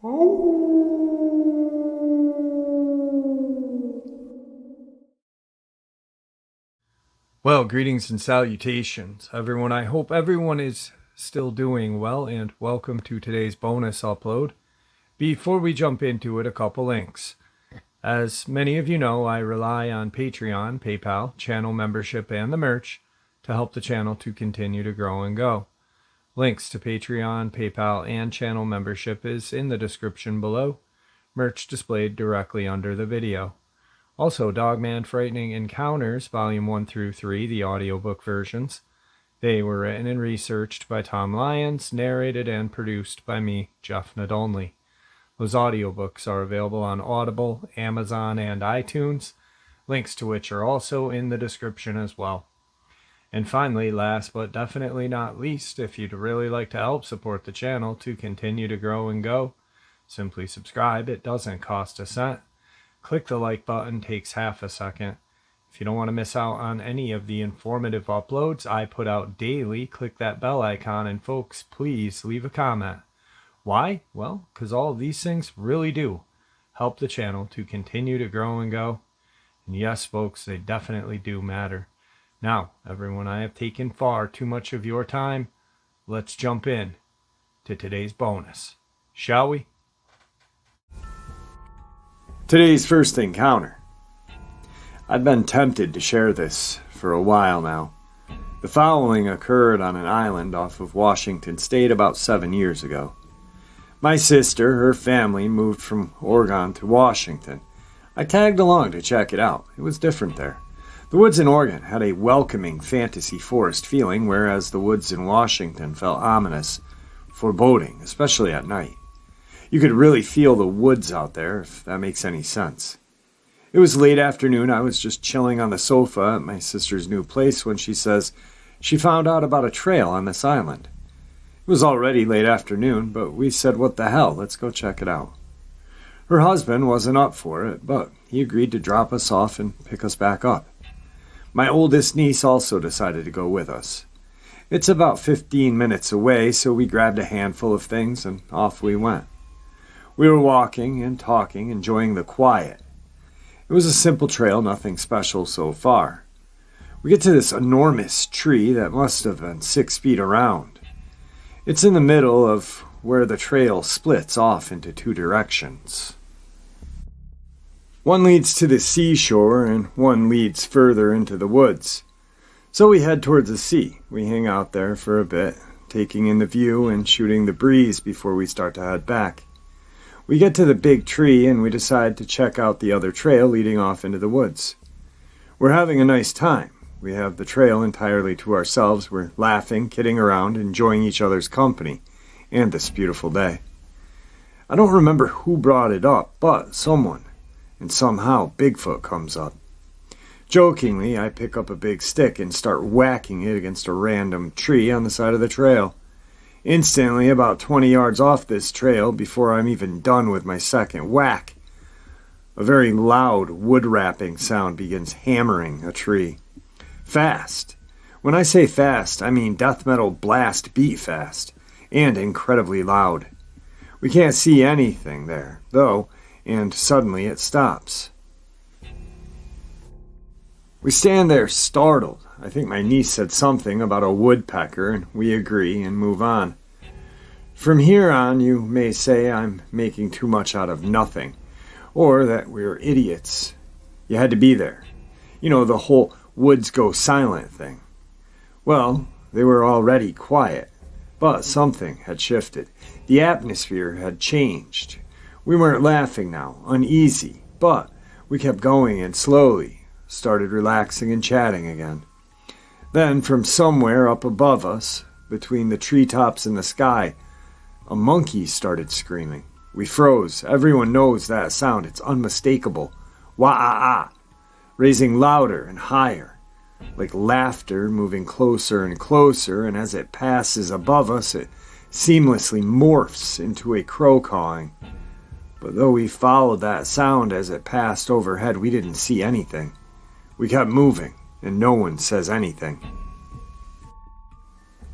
Well, greetings and salutations, everyone. I hope everyone is still doing well, and welcome to today's bonus upload. Before we jump into it, a couple links. As many of you know, I rely on Patreon, PayPal, channel membership, and the merch to help the channel to continue to grow and go. Links to Patreon, PayPal, and channel membership is in the description below. Merch displayed directly under the video. Also, Dogman Frightening Encounters, Volume 1 through 3, the audiobook versions. They were written and researched by Tom Lyons, narrated and produced by me, Jeff Nadolny. Those audiobooks are available on Audible, Amazon, and iTunes, links to which are also in the description as well. And finally, last but definitely not least, if you'd really like to help support the channel to continue to grow and go, simply subscribe. It doesn't cost a cent. Click the like button, takes half a second. If you don't want to miss out on any of the informative uploads I put out daily, click that bell icon, and folks, please leave a comment. Why? Well, because all of these things really do help the channel to continue to grow and go. And yes, folks, they definitely do matter. Now, everyone, I have taken far too much of your time. Let's jump in to today's bonus, shall we? Today's first encounter. I've been tempted to share this for a while now. The following occurred on an island off of Washington State about 7 years ago. My sister, her family, moved from Oregon to Washington. I tagged along to check it out. It was different there. The woods in Oregon had a welcoming fantasy forest feeling, whereas the woods in Washington felt ominous, foreboding, especially at night. You could really feel the woods out there, if that makes any sense. It was late afternoon. I was just chilling on the sofa at my sister's new place when she says she found out about a trail on this island. It was already late afternoon, but we said, what the hell, let's go check it out. Her husband wasn't up for it, but he agreed to drop us off and pick us back up. My oldest niece also decided to go with us. It's about 15 minutes away, so we grabbed a handful of things and off we went. We were walking and talking, enjoying the quiet. It was a simple trail, nothing special so far. We get to this enormous tree that must have been 6 feet around. It's in the middle of where the trail splits off into 2 directions. One leads to the seashore and one leads further into the woods. So we head towards the sea. We hang out there for a bit, taking in the view and shooting the breeze before we start to head back. We get to the big tree and we decide to check out the other trail leading off into the woods. We're having a nice time. We have the trail entirely to ourselves. We're laughing, kidding around, enjoying each other's company, and this beautiful day. I don't remember who brought it up, but someone. And somehow Bigfoot comes up. Jokingly, I pick up a big stick and start whacking it against a random tree on the side of the trail. Instantly, about 20 yards off this trail, before I'm even done with my second whack, a very loud wood-rapping sound begins hammering a tree. Fast. When I say fast, I mean death metal blast beat fast, and incredibly loud. We can't see anything there, though, and suddenly it stops. We stand there startled. I think my niece said something about a woodpecker, and we agree and move on. From here on, you may say I'm making too much out of nothing, or that we're idiots. You had to be there. You know, the whole woods go silent thing. Well, they were already quiet, but something had shifted. The atmosphere had changed. We weren't laughing now, uneasy, but we kept going and slowly started relaxing and chatting again. Then, from somewhere up above us, between the treetops and the sky, a monkey started screaming. We froze. Everyone knows that sound. It's unmistakable. Wah-ah-ah, raising louder and higher, like laughter moving closer and closer, and as it passes above us, it seamlessly morphs into a crow cawing. But though we followed that sound as it passed overhead, we didn't see anything. We kept moving, and no one says anything.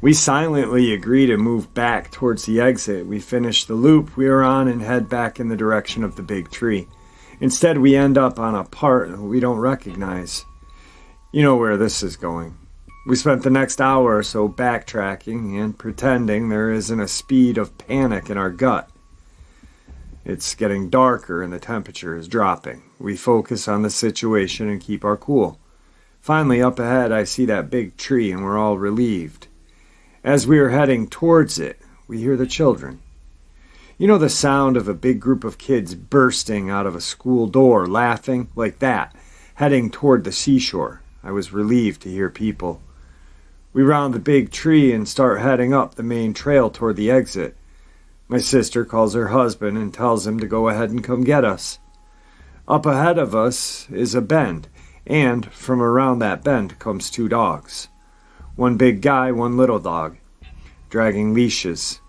We silently agree to move back towards the exit. We finish the loop we were on and head back in the direction of the big tree. Instead, we end up on a part we don't recognize. You know where this is going. We spent the next hour or so backtracking and pretending there isn't a speed of panic in our gut. It's getting darker and the temperature is dropping. We focus on the situation and keep our cool. Finally, up ahead, I see that big tree and we're all relieved. As we are heading towards it, we hear the children. You know the sound of a big group of kids bursting out of a school door, laughing like that, heading toward the seashore. I was relieved to hear people. We round the big tree and start heading up the main trail toward the exit. My sister calls her husband and tells him to go ahead and come get us. Up ahead of us is a bend, and from around that bend comes two dogs. One big guy, one little dog, dragging leashes.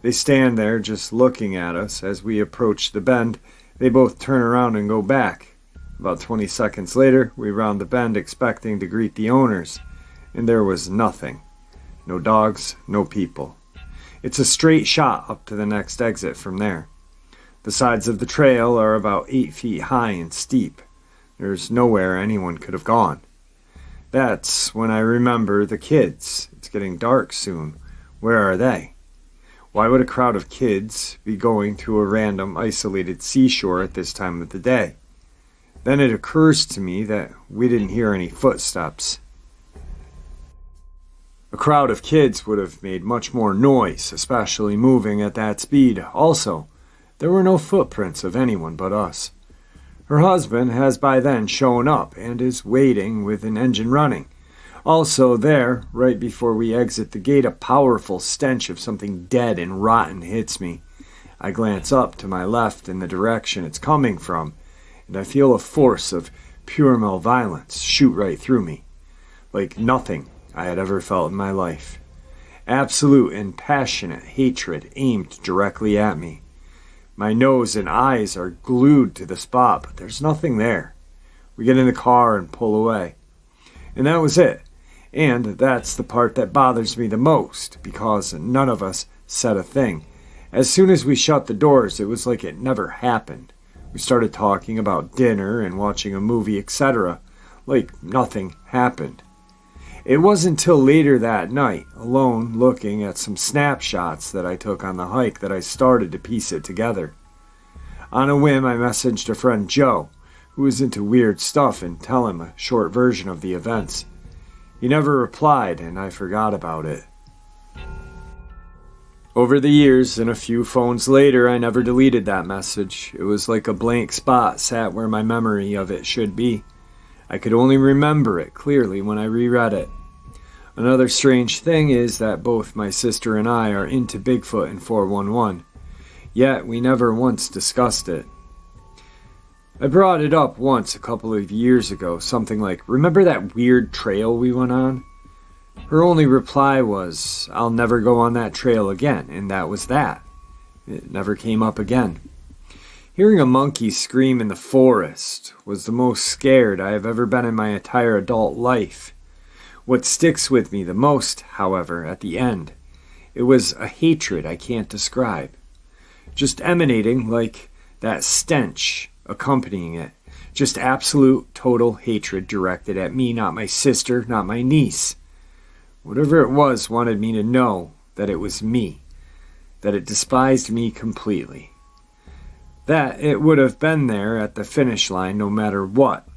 They stand there just looking at us. As we approach the bend, they both turn around and go back. About 20 seconds later, we round the bend expecting to greet the owners, and there was nothing. No dogs, no people. It's a straight shot up to the next exit from there. The sides of the trail are about 8 feet high and steep. There's nowhere anyone could have gone. That's when I remember the kids. It's getting dark soon. Where are they? Why would a crowd of kids be going to a random isolated seashore at this time of the day? Then it occurs to me that we didn't hear any footsteps. A crowd of kids would have made much more noise, especially moving at that speed. Also, there were no footprints of anyone but us. Her husband has by then shown up and is waiting with an engine running. Also there, right before we exit the gate, a powerful stench of something dead and rotten hits me. I glance up to my left in the direction it's coming from, and I feel a force of pure malevolence shoot right through me, like nothing I had ever felt in my life. Absolute and passionate hatred aimed directly at me. My nose and eyes are glued to the spot, but there's nothing there. We get in the car and pull away. And that was it. And that's the part that bothers me the most, because none of us said a thing. As soon as we shut the doors, it was like it never happened. We started talking about dinner and watching a movie, etc., like nothing happened. It wasn't until later that night, alone looking at some snapshots that I took on the hike, that I started to piece it together. On a whim, I messaged a friend, Joe, who was into weird stuff, and tell him a short version of the events. He never replied, and I forgot about it. Over the years, and a few phones later, I never deleted that message. It was like a blank spot sat where my memory of it should be. I could only remember it clearly when I reread it. Another strange thing is that both my sister and I are into Bigfoot and 411, yet we never once discussed it. I brought it up once a couple of years ago, something like, "Remember that weird trail we went on?" Her only reply was, "I'll never go on that trail again," and that was that. It never came up again. Hearing a monkey scream in the forest was the most scared I have ever been in my entire adult life. What sticks with me the most, however, at the end, it was a hatred I can't describe. Just emanating like that stench accompanying it. Just absolute, total hatred directed at me, not my sister, not my niece. Whatever it was wanted me to know that it was me, that it despised me completely. That it would have been there at the finish line no matter what.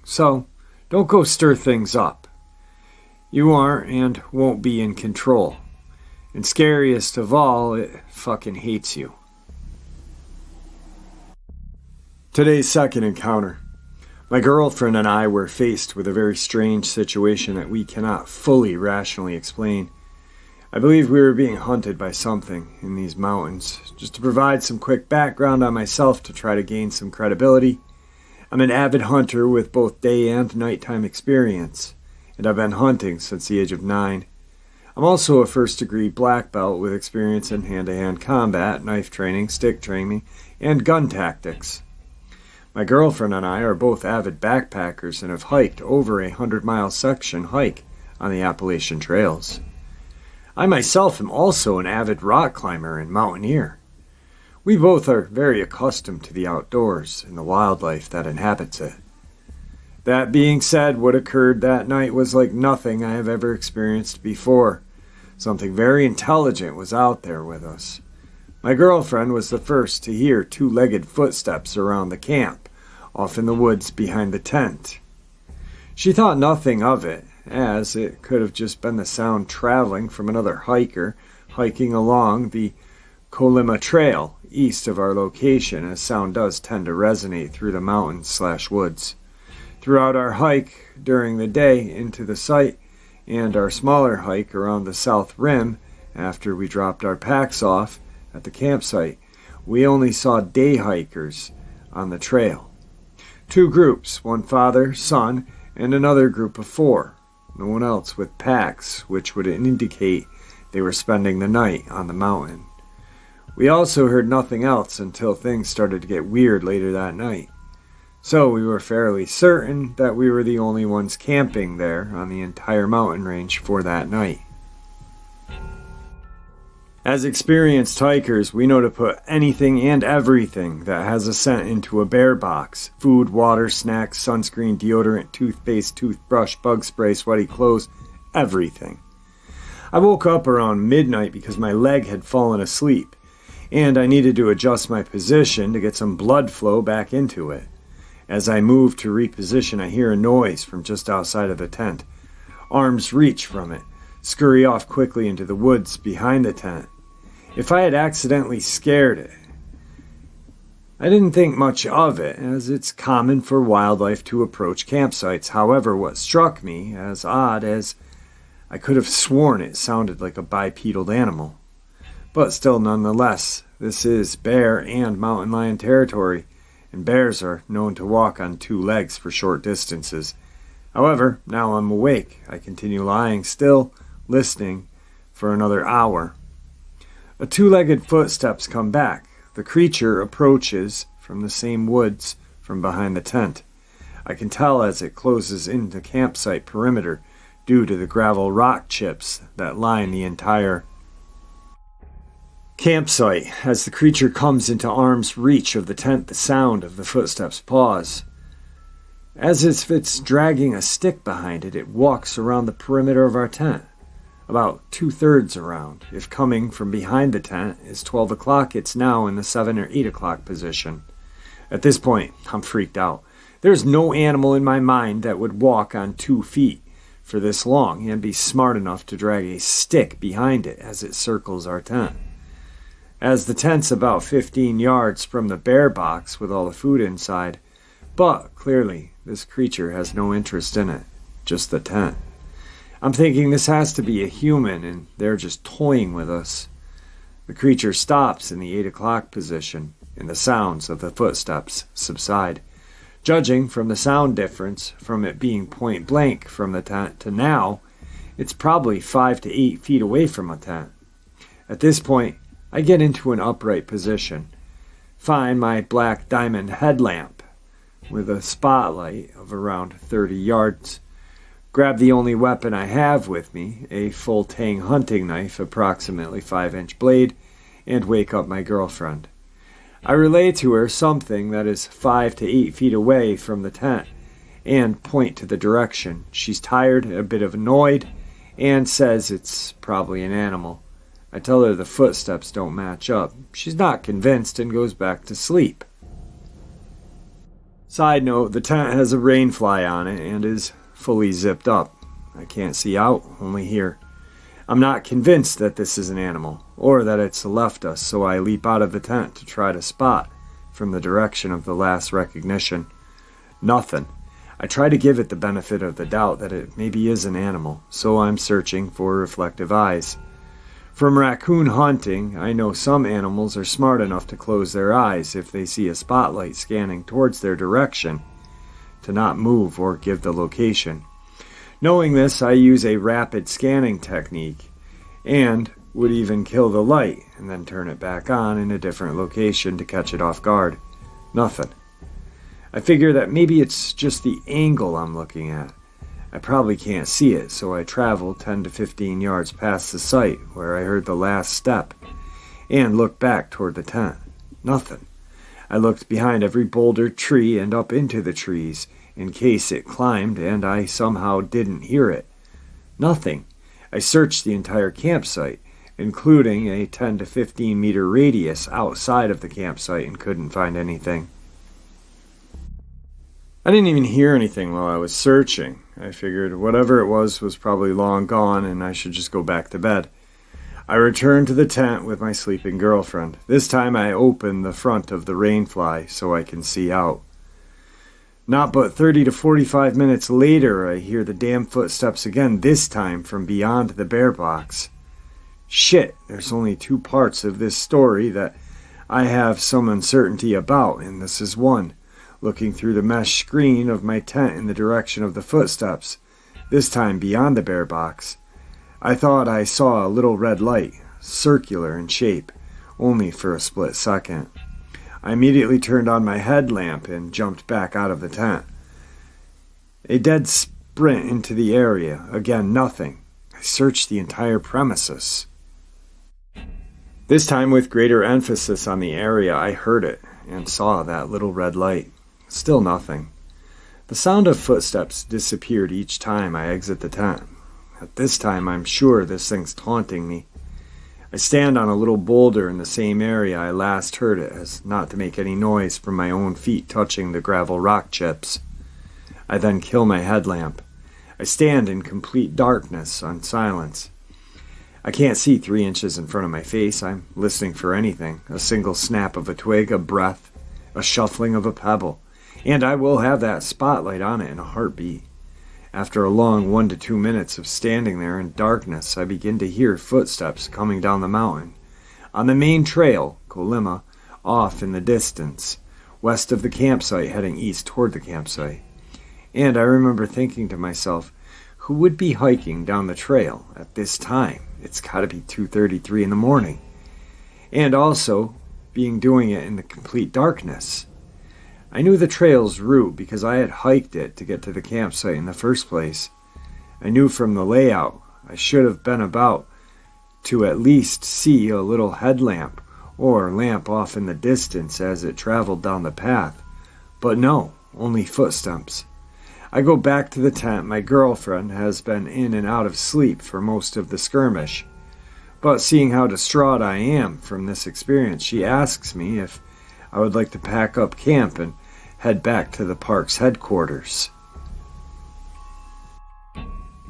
So, don't go stir things up. You aren't and won't be in control. And scariest of all, it fucking hates you. Today's second encounter. My girlfriend and I were faced with a very strange situation that we cannot fully rationally explain. I believe we were being hunted by something in these mountains. Just to provide some quick background on myself to try to gain some credibility, I'm an avid hunter with both day and nighttime experience, and I've been hunting since the age of 9. I'm also a first-degree black belt with experience in hand-to-hand combat, knife training, stick training, and gun tactics. My girlfriend and I are both avid backpackers and have hiked over a 100-mile section hike on the Appalachian trails. I myself am also an avid rock climber and mountaineer. We both are very accustomed to the outdoors and the wildlife that inhabits it. That being said, what occurred that night was like nothing I have ever experienced before. Something very intelligent was out there with us. My girlfriend was the first to hear two-legged footsteps around the camp, off in the woods behind the tent. She thought nothing of it, as it could have just been the sound traveling from another hiker hiking along the Colima Trail east of our location, as sound does tend to resonate through the mountains/woods. Throughout our hike during the day into the site and our smaller hike around the south rim after we dropped our packs off at the campsite, we only saw day hikers on the trail. Two groups, one father, son, and another group of four. No one else with packs, which would indicate they were spending the night on the mountain. We also heard nothing else until things started to get weird later that night. So we were fairly certain that we were the only ones camping there on the entire mountain range for that night. As experienced hikers, we know to put anything and everything that has a scent into a bear box. Food, water, snacks, sunscreen, deodorant, toothpaste, toothbrush, bug spray, sweaty clothes, everything. I woke up around midnight because my leg had fallen asleep, and I needed to adjust my position to get some blood flow back into it. As I move to reposition, I hear a noise from just outside of the tent. Arms reach from it, scurry off quickly into the woods behind the tent. If I had accidentally scared it, I didn't think much of it, as it's common for wildlife to approach campsites. However, what struck me as odd as I could have sworn it sounded like a bipedal animal. But still, nonetheless, this is bear and mountain lion territory, and bears are known to walk on two legs for short distances. However, now I'm awake. I continue lying still, listening for another hour. A two-legged footsteps come back. The creature approaches from the same woods from behind the tent. I can tell as it closes in the campsite perimeter due to the gravel rock chips that line the entire campsite. As the creature comes into arm's reach of the tent, the sound of the footsteps pause. As if it's dragging a stick behind it, it walks around the perimeter of our tent. About 2/3 around. If coming from behind the tent is 12 o'clock, it's now in the 7 or 8 o'clock position. At this point, I'm freaked out. There's no animal in my mind that would walk on 2 feet for this long and be smart enough to drag a stick behind it as it circles our tent. As the tent's about 15 yards from the bear box with all the food inside, but clearly this creature has no interest in it, just the tent. I'm thinking this has to be a human and they're just toying with us. The creature stops in the 8 o'clock position and the sounds of the footsteps subside. Judging from the sound difference from it being point blank from the tent to now, it's probably 5 to 8 feet away from a tent. At this point, I get into an upright position, find my black diamond headlamp with a spotlight of around 30 yards, grab the only weapon I have with me, a full tang hunting knife, approximately 5-inch blade, and wake up my girlfriend. I relay to her something that is 5 to 8 feet away from the tent and point to the direction. She's tired, a bit annoyed, and says it's probably an animal. I tell her the footsteps don't match up. She's not convinced and goes back to sleep. Side note, the tent has a rain fly on it and is fully zipped up. I can't see out, only hear. I'm not convinced that this is an animal, or that it's left us, so I leap out of the tent to try to spot from the direction of the last recognition. Nothing. I try to give it the benefit of the doubt that it maybe is an animal, so I'm searching for reflective eyes. From raccoon hunting, I know some animals are smart enough to close their eyes if they see a spotlight scanning towards their direction, to not move or give the location. Knowing this, I use a rapid scanning technique and would even kill the light and then turn it back on in a different location to catch it off guard. Nothing. I figure that maybe it's just the angle I'm looking at. I probably can't see it, so I traveled 10 to 15 yards past the site where I heard the last step and looked back toward the tent. Nothing. I looked behind every boulder, tree, and up into the trees in case it climbed and I somehow didn't hear it. Nothing. I searched the entire campsite, including a 10 to 15 meter radius outside of the campsite, and couldn't find anything. I didn't even hear anything while I was searching. I figured whatever it was probably long gone and I should just go back to bed. I returned to the tent with my sleeping girlfriend. This time I opened the front of the rainfly so I can see out. Not but 30 to 45 minutes later, I hear the damn footsteps again, this time from beyond the bear box. Shit, there's only two parts of this story that I have some uncertainty about, and this is one. Looking through the mesh screen of my tent in the direction of the footsteps, this time beyond the bear box, I thought I saw a little red light, circular in shape, only for a split second. I immediately turned on my headlamp and jumped back out of the tent. A dead sprint into the area. Again, nothing. I searched the entire premises. This time with greater emphasis on the area, I heard it and saw that little red light. Still nothing. The sound of footsteps disappeared each time I exit the tent. At this time, I'm sure this thing's taunting me. I stand on a little boulder in the same area I last heard it, as not to make any noise from my own feet touching the gravel rock chips. I then kill my headlamp. I stand in complete darkness on silence. I can't see 3 inches in front of my face. I'm listening for anything. A single snap of a twig, a breath, a shuffling of a pebble. And I will have that spotlight on it in a heartbeat. After a long 1 to 2 minutes of standing there in darkness, I begin to hear footsteps coming down the mountain. On the main trail, Colima, off in the distance, west of the campsite, heading east toward the campsite. And I remember thinking to myself, who would be hiking down the trail at this time? It's got to be 2:33 in the morning. And also, doing it in the complete darkness. I knew the trail's route because I had hiked it to get to the campsite in the first place. I knew from the layout I should have been about to at least see a little headlamp or lamp off in the distance as it traveled down the path. But no, only footsteps. I go back to the tent. My girlfriend has been in and out of sleep for most of the skirmish. But seeing how distraught I am from this experience, she asks me if I would like to pack up camp and head back to the park's headquarters.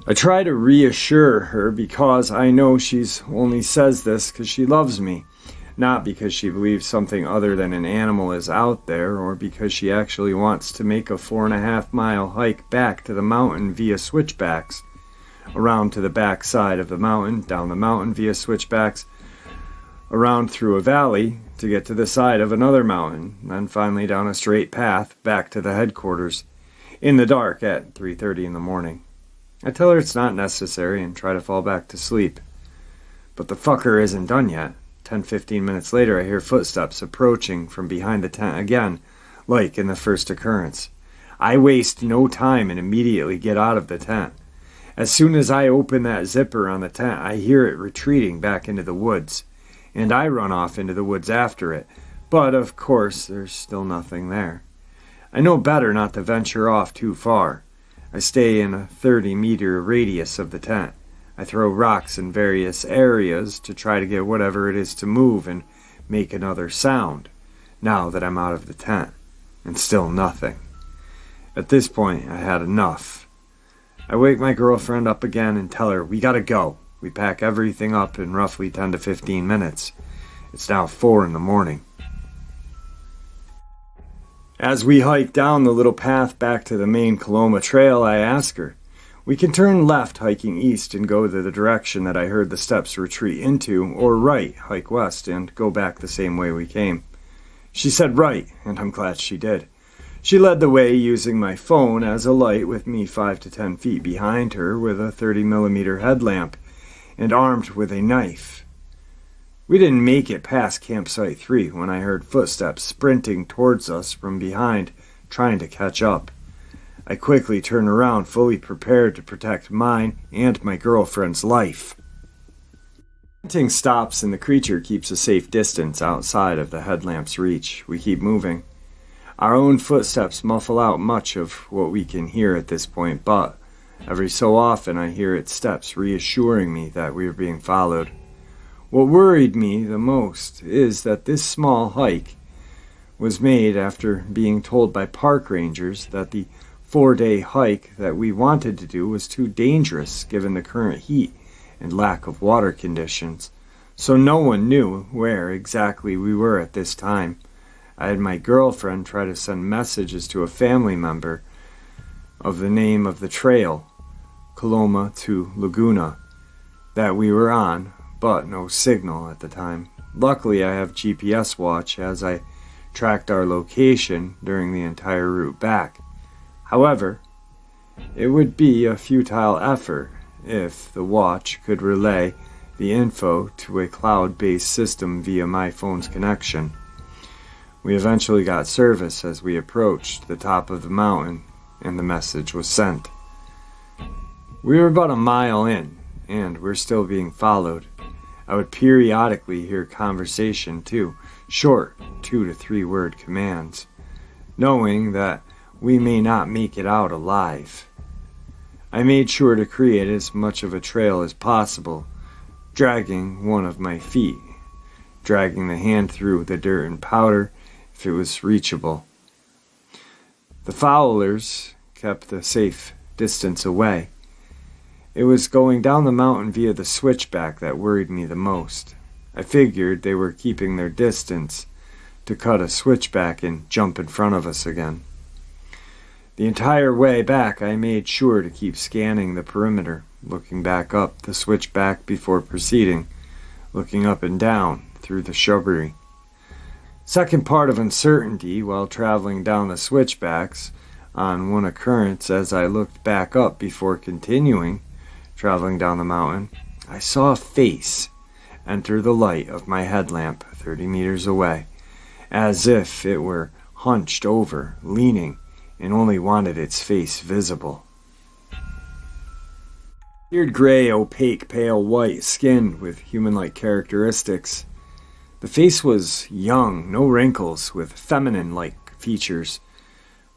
I try to reassure her because I know she's only says this because she loves me, not because she believes something other than an animal is out there or because she actually wants to make a 4.5-mile hike back to the mountain via switchbacks, around to the back side of the mountain, down the mountain via switchbacks, around through a valley to get to the side of another mountain, then finally down a straight path back to the headquarters in the dark at 3:30 in the morning. I tell her it's not necessary and try to fall back to sleep. But the fucker isn't done yet. 10-15 minutes later, I hear footsteps approaching from behind the tent again, like in the first occurrence. I waste no time and immediately get out of the tent. As soon as I open that zipper on the tent, I hear it retreating back into the woods. And I run off into the woods after it, but of course there's still nothing there. I know better not to venture off too far. I stay in a 30-meter radius of the tent. I throw rocks in various areas to try to get whatever it is to move and make another sound, now that I'm out of the tent, and still nothing. At this point, I had enough. I wake my girlfriend up again and tell her, we gotta go. We pack everything up in roughly 10 to 15 minutes. It's now 4 in the morning. As we hike down the little path back to the main Coloma Trail, I ask her, we can turn left hiking east and go to the direction that I heard the steps retreat into, or right, hike west and go back the same way we came. She said right, and I'm glad she did. She led the way using my phone as a light with me 5 to 10 feet behind her with a 30mm headlamp and armed with a knife. We didn't make it past Campsite 3 when I heard footsteps sprinting towards us from behind, trying to catch up. I quickly turn around, fully prepared to protect mine and my girlfriend's life. Hunting stops and the creature keeps a safe distance outside of the headlamp's reach. We keep moving. Our own footsteps muffle out much of what we can hear at this point, but every so often I hear its steps reassuring me that we are being followed. What worried me the most is that this small hike was made after being told by park rangers that the 4-day hike that we wanted to do was too dangerous given the current heat and lack of water conditions, so no one knew where exactly we were at this time. I had my girlfriend try to send messages to a family member of the name of the trail, Coloma to Laguna, that we were on, but no signal at the time. Luckily, I have GPS watch as I tracked our location during the entire route back. However, it would be a futile effort if the watch could relay the info to a cloud-based system via my phone's connection. We eventually got service as we approached the top of the mountain, and the message was sent. We were about a mile in, and we're still being followed. I would periodically hear conversation too, short 2 to 3 word commands, knowing that we may not make it out alive. I made sure to create as much of a trail as possible, dragging one of my feet, dragging the hand through the dirt and powder if it was reachable. The followers kept a safe distance away. It was going down the mountain via the switchback that worried me the most. I figured they were keeping their distance to cut a switchback and jump in front of us again. The entire way back, I made sure to keep scanning the perimeter, looking back up the switchback before proceeding, looking up and down through the shrubbery. Second part of uncertainty while traveling down the switchbacks on one occurrence as I looked back up before continuing traveling down the mountain, I saw a face enter the light of my headlamp 30 meters away, as if it were hunched over, leaning, and only wanted its face visible. Weird gray, opaque, pale white skin with human-like characteristics. The face was young, no wrinkles, with feminine-like features,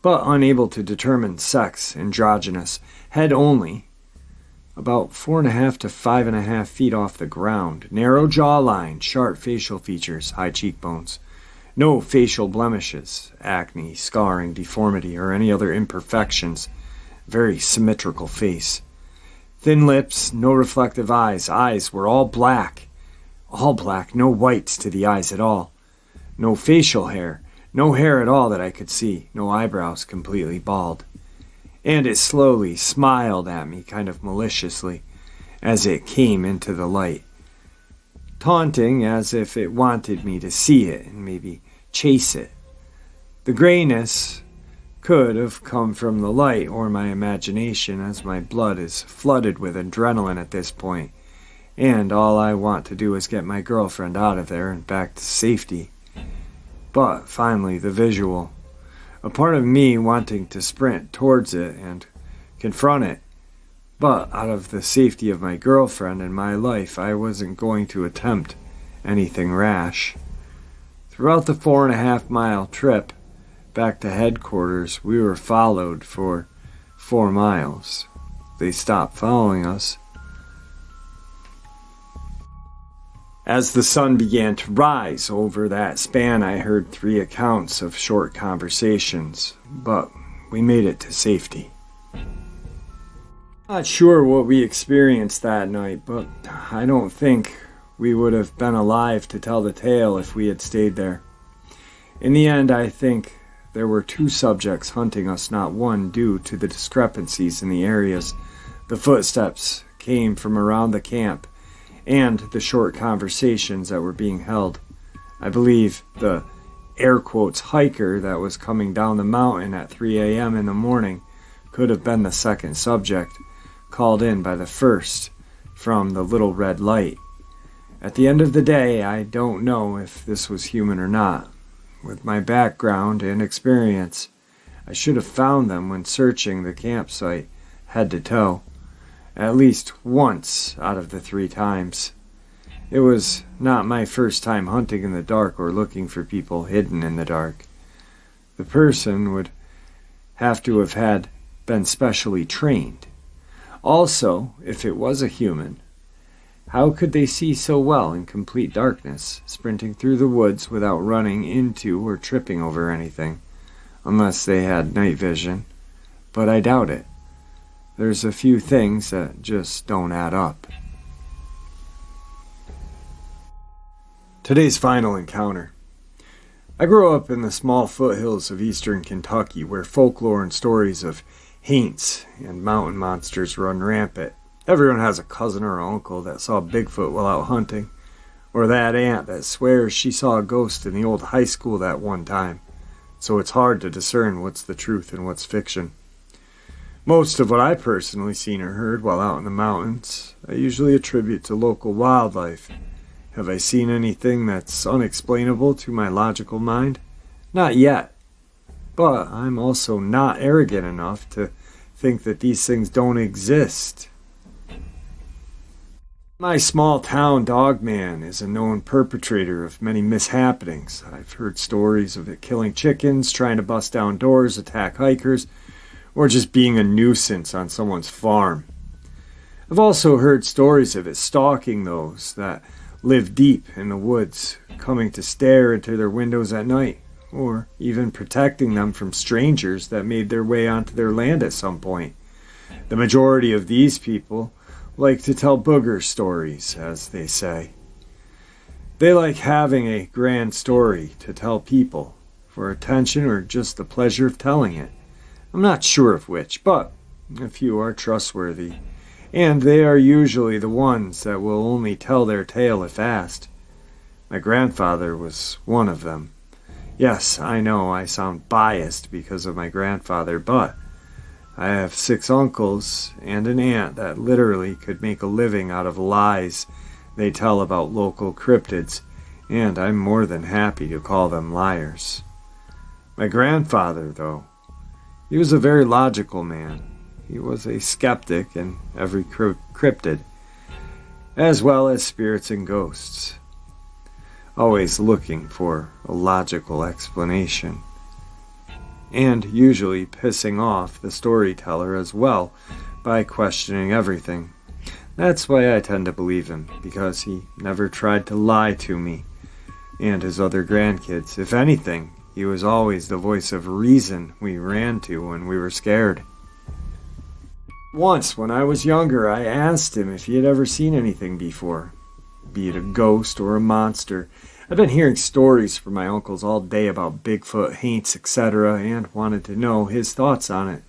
but unable to determine sex, androgynous, head only, about 4.5 to 5.5 feet off the ground, narrow jawline, sharp facial features, high cheekbones. No facial blemishes, acne, scarring, deformity, or any other imperfections. Very symmetrical face. Thin lips, no reflective eyes. Eyes were all black, no whites to the eyes at all. No facial hair, no hair at all that I could see. No eyebrows, completely bald. And it slowly smiled at me, kind of maliciously, as it came into the light. Taunting as if it wanted me to see it and maybe chase it. The grayness could have come from the light or my imagination, as my blood is flooded with adrenaline at this point, and all I want to do is get my girlfriend out of there and back to safety. But finally the visual, a part of me wanting to sprint towards it and confront it, but out of the safety of my girlfriend and my life, I wasn't going to attempt anything rash. Throughout the 4.5-mile trip back to headquarters, we were followed for 4 miles. They stopped following us as the sun began to rise. Over that span, I heard 3 accounts of short conversations, but we made it to safety. Not sure what we experienced that night, but I don't think we would have been alive to tell the tale if we had stayed there. In the end, I think there were 2 subjects hunting us, not one, due to the discrepancies in the areas. The footsteps came from around the camp, and the short conversations that were being held. I believe the air quotes hiker that was coming down the mountain at 3 a.m. in the morning could have been the second subject, called in by the first from the little red light. At the end of the day, I don't know if this was human or not. With my background and experience, I should have found them when searching the campsite, head to toe, at least once out of the 3 times. It was not my first time hunting in the dark or looking for people hidden in the dark. The person would have to have been specially trained. Also, if it was a human, how could they see so well in complete darkness, sprinting through the woods without running into or tripping over anything, unless they had night vision? But I doubt it. There's a few things that just don't add up. Today's final encounter. I grew up in the small foothills of eastern Kentucky, where folklore and stories of haints and mountain monsters run rampant. Everyone has a cousin or uncle that saw Bigfoot while out hunting, or that aunt that swears she saw a ghost in the old high school that one time, so it's hard to discern what's the truth and what's fiction. Most of what I personally seen or heard while out in the mountains, I usually attribute to local wildlife. Have I seen anything that's unexplainable to my logical mind? Not yet. But I'm also not arrogant enough to think that these things don't exist. My small town, Dogman, is a known perpetrator of many mishappenings. I've heard stories of it killing chickens, trying to bust down doors, attack hikers, or just being a nuisance on someone's farm. I've also heard stories of it stalking those that live deep in the woods, coming to stare into their windows at night, or even protecting them from strangers that made their way onto their land at some point. The majority of these people like to tell booger stories, as they say. They like having a grand story to tell people, for attention or just the pleasure of telling it. I'm not sure of which, but a few are trustworthy, and they are usually the ones that will only tell their tale if asked. My grandfather was one of them. Yes, I know I sound biased because of my grandfather, but I have 6 uncles and an aunt that literally could make a living out of lies they tell about local cryptids, and I'm more than happy to call them liars. My grandfather, though, he was a very logical man. He was a skeptic in every cryptid, as well as spirits and ghosts, always looking for a logical explanation, and usually pissing off the storyteller as well by questioning everything. That's why I tend to believe him, because he never tried to lie to me and his other grandkids. If anything, he was always the voice of reason we ran to when we were scared. Once, when I was younger, I asked him if he had ever seen anything before, be it a ghost or a monster. I've been hearing stories from my uncles all day about Bigfoot, haints, etc., and wanted to know his thoughts on it.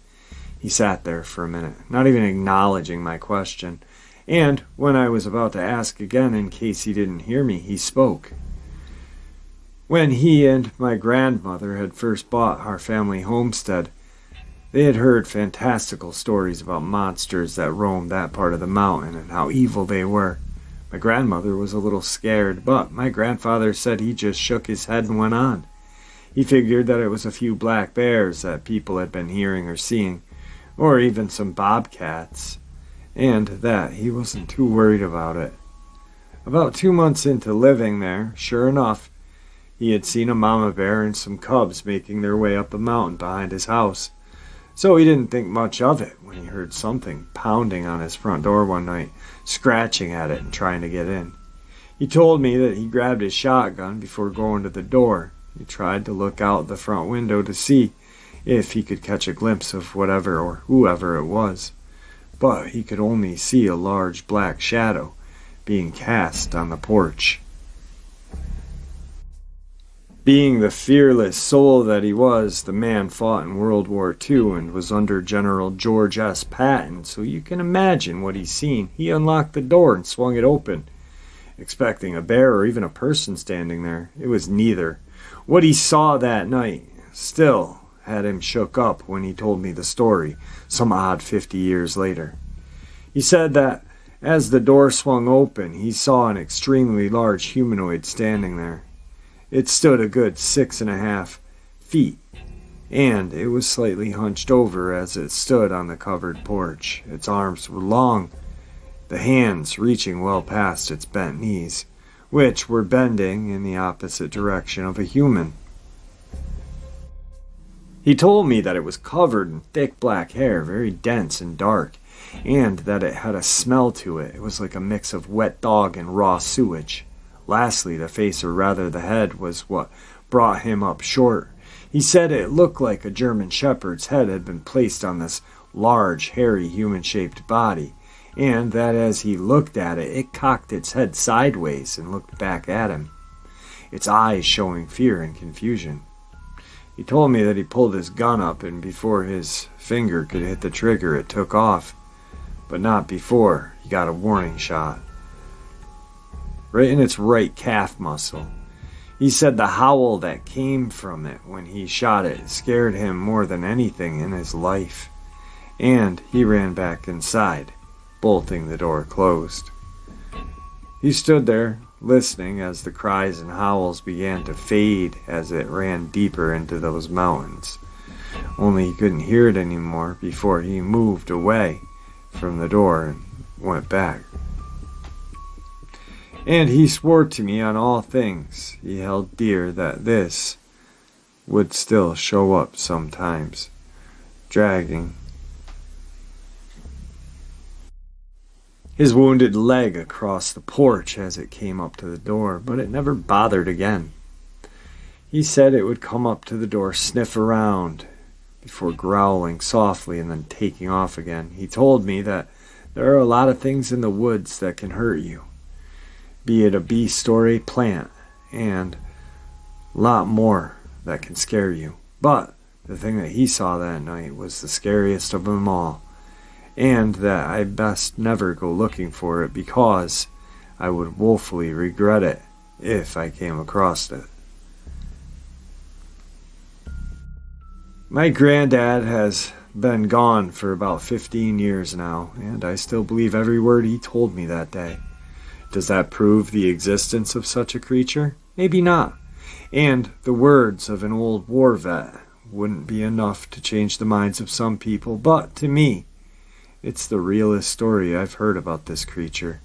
He sat there for a minute, not even acknowledging my question, and when I was about to ask again in case he didn't hear me, he spoke. When he and my grandmother had first bought our family homestead, they had heard fantastical stories about monsters that roamed that part of the mountain and how evil they were. My grandmother was a little scared, but my grandfather said he just shook his head and went on. He figured that it was a few black bears that people had been hearing or seeing, or even some bobcats, and that he wasn't too worried about it. About 2 months into living there, sure enough, he had seen a mama bear and some cubs making their way up the mountain behind his house. So he didn't think much of it when he heard something pounding on his front door one night, scratching at it and trying to get in. He told me that he grabbed his shotgun before going to the door. He tried to look out the front window to see if he could catch a glimpse of whatever or whoever it was, but he could only see a large black shadow being cast on the porch. Being the fearless soul that he was, the man fought in World War II and was under General George S. Patton, so you can imagine what he's seen. He unlocked the door and swung it open, expecting a bear or even a person standing there. It was neither. What he saw that night still had him shook up when he told me the story, some odd 50 years later. He said that as the door swung open, he saw an extremely large humanoid standing there. It stood a good 6.5 feet, and it was slightly hunched over as it stood on the covered porch. Its arms were long, the hands reaching well past its bent knees, which were bending in the opposite direction of a human. He told me that it was covered in thick black hair, very dense and dark, and that it had a smell to it. It was like a mix of wet dog and raw sewage. Lastly, the face, or rather the head, was what brought him up short. He said it looked like a German shepherd's head had been placed on this large, hairy, human-shaped body, and that as he looked at it, it cocked its head sideways and looked back at him, its eyes showing fear and confusion. He told me that he pulled his gun up, and before his finger could hit the trigger, it took off, but not before he got a warning shot, right in its right calf muscle. He said the howl that came from it when he shot it scared him more than anything in his life, and he ran back inside, bolting the door closed. He stood there, listening as the cries and howls began to fade as it ran deeper into those mountains. Only he couldn't hear it anymore before he moved away from the door and went back. And he swore to me on all things he held dear that this would still show up sometimes, dragging his wounded leg across the porch as it came up to the door, but it never bothered again. He said it would come up to the door, sniff around, before growling softly and then taking off again. He told me that there are a lot of things in the woods that can hurt you, be it a beast or a plant, and a lot more that can scare you. But the thing that he saw that night was the scariest of them all, and that I best never go looking for it because I would woefully regret it if I came across it. My granddad has been gone for about 15 years now, and I still believe every word he told me that day. Does that prove the existence of such a creature? Maybe not. And the words of an old war vet wouldn't be enough to change the minds of some people, but to me, it's the realest story I've heard about this creature.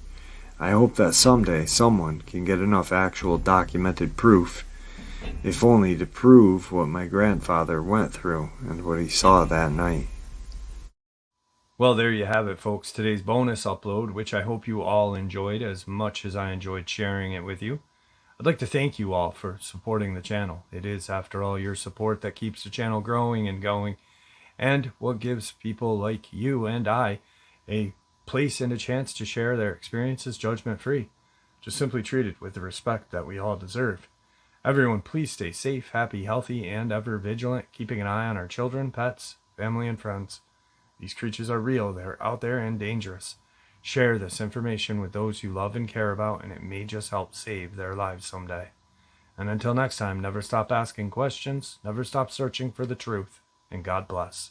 I hope that someday someone can get enough actual documented proof, if only to prove what my grandfather went through and what he saw that night. Well, there you have it, folks. Today's bonus upload, which I hope you all enjoyed as much as I enjoyed sharing it with you. I'd like to thank you all for supporting the channel. It is, after all, your support that keeps the channel growing and going, and what gives people like you and I a place and a chance to share their experiences judgment-free, just simply treated with the respect that we all deserve. Everyone, please stay safe, happy, healthy, and ever vigilant, keeping an eye on our children, pets, family, and friends. These creatures are real, they're out there and dangerous. Share this information with those you love and care about, and it may just help save their lives someday. And until next time, never stop asking questions, never stop searching for the truth, and God bless.